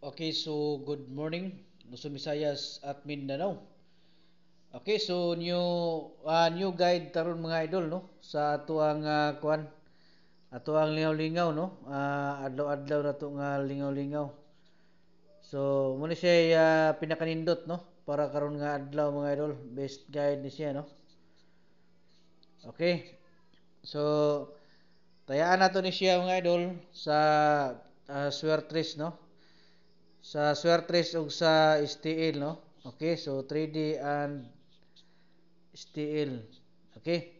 Okay, so good morning, Luzon, Visayas at Mindanao. Okay, so new guide taron mga idol no sa atuang kuan, atuang lingaw-lingaw no. Adlaw-adlaw na to nga lingaw-lingaw. So mo ni siya pinakanindot no para karon nga adlaw mga idol, best guide ni siya no. Okay. So tayaan nato ni siya mga idol sa Swertres no. Sa Swertres ug sa STL no. Okay, so 3D and STL. Okay.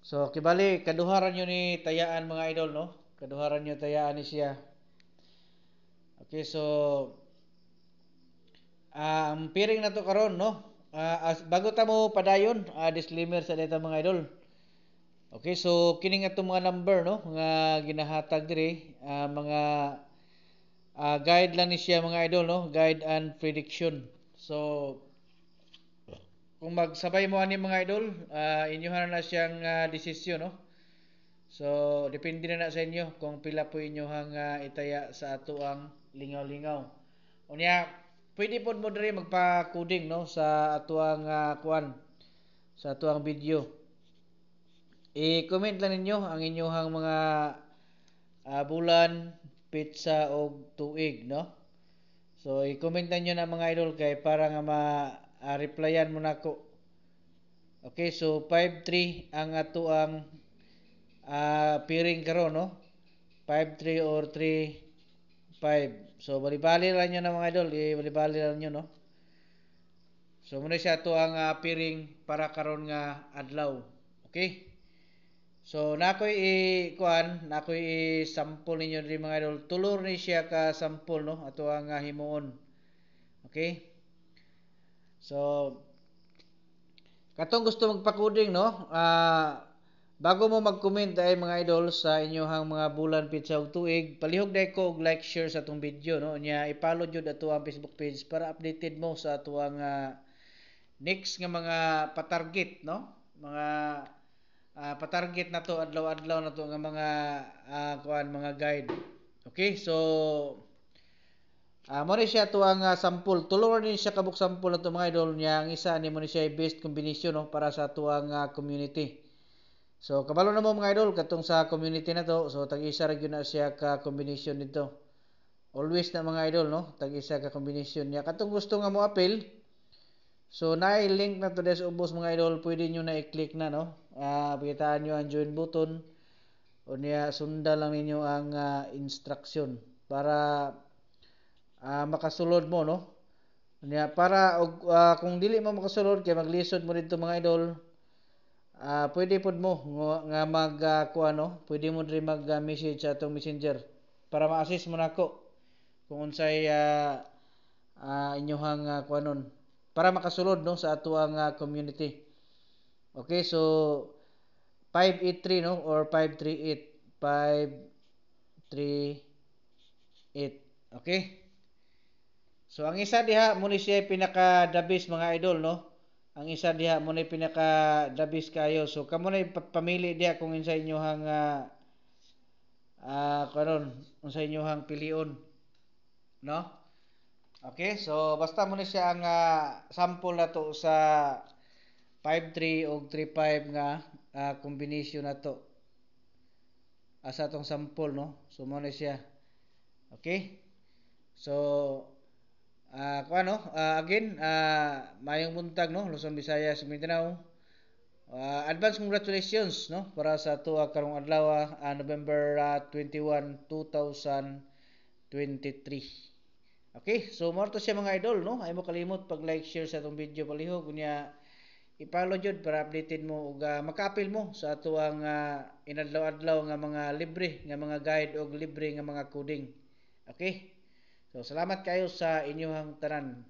So kibali kaduharan nyo ni tayaan mga idol no. Kaduharan nyo tayaan ni siya. Okay, so ang piring na to karon no. Bago ta mo padayon, disclaimer sa data mga idol. Okay, so kining atong mga number no nga ginahatag diri mga guide lang ni siya mga idol no, guide and prediction. So kung magsabay mo ani mga idol, inyohan na siyang desisyon no. So depende na sa inyo kung pila po inyohang itaya sa ato ang lingaw-lingaw. Unya pwede pod mo diri magpa-coding no sa ato ang kuan, sa ato ang video. I-comment lang ninyo ang inyohang mga bulan, pizza o tuig no. So i-comment lang nyo na mga idol kay para nga ma-replyan mo nako. Okay, so 5-3 ang ato ang piring karon no. 5-3 or 3-5. So bali-bali lang nyo na mga idol, bali-bali lang nyo no. So muna siya ato ang piring para karon nga adlaw. Okay? So nakoy i-sample ninyo diri mga idol. Tulor ni siya ka sample no ato ang himuon. Okay? So katong gusto magpa-coding no, bago mo mag-comment ay mga idol sa inyohang mga bulan, pizza ug tuig, palihog dai ko og like, share sa atong video no. Nya i-follow jud ato ang Facebook page para updated mo sa ato ang next nga mga pa-target no. Mga pa-target na to adlaw-adlaw na to nga mga mga guide. Okay, so mo ni siya to ang sample. Tulo ni siya kabuk sample na to mga idol niya. Ang isa ni mo ni siya best combination no para sa tuang community. So kabalo na mo mga idol katong sa community na to. So tag-isa ra gyud na siya ka combination nito. Always na mga idol no, tag-isa ka combination niya. Katong gusto nga mo appeal. So naay link na to des ubos mga idol, pwede niyo na i-click na no. Pakitaan niyo ang join button. O niya sundan lang ninyo ang instruction para makasulod mo no. Nya para kung dili mo makasulod kay maglisod mo dito mga idol, pwede pod mo nga mag pwede mo diri mag-message sa atong messenger para ma-assist mo nako kung unsay inyohang kuanon para makasulod no sa ato ang community. Okay, so 583 no or 538 538. Okay? So ang isa diha mo ni siya pinaka the best mga idol no. Ang isa diha mo ni pinaka the best kayo. So kamo na pamili diha kung unsa inyohang karon unsa inyohang pilion no. Okay, so basta mo ni siya ang sample na to sa 5-3 o 3-5 nga combination na to. Asa tong sample no. So mo ni siya. Okay? So again, mayong buntag no, Luzon, Visayas, Mindanao. Advance congratulations no para sa ato karong adlaw November 21, 2023. Okay, so mo to siya mga idol no. Ay mo kalimot pag like, share sa atong video palihog unya i-follow jud para updated mo ug maka-appeal mo sa ato ang inadlaw-adlaw nga mga libre nga mga guide ug libre nga mga coding. Okay? So salamat kayo sa inyong tanan.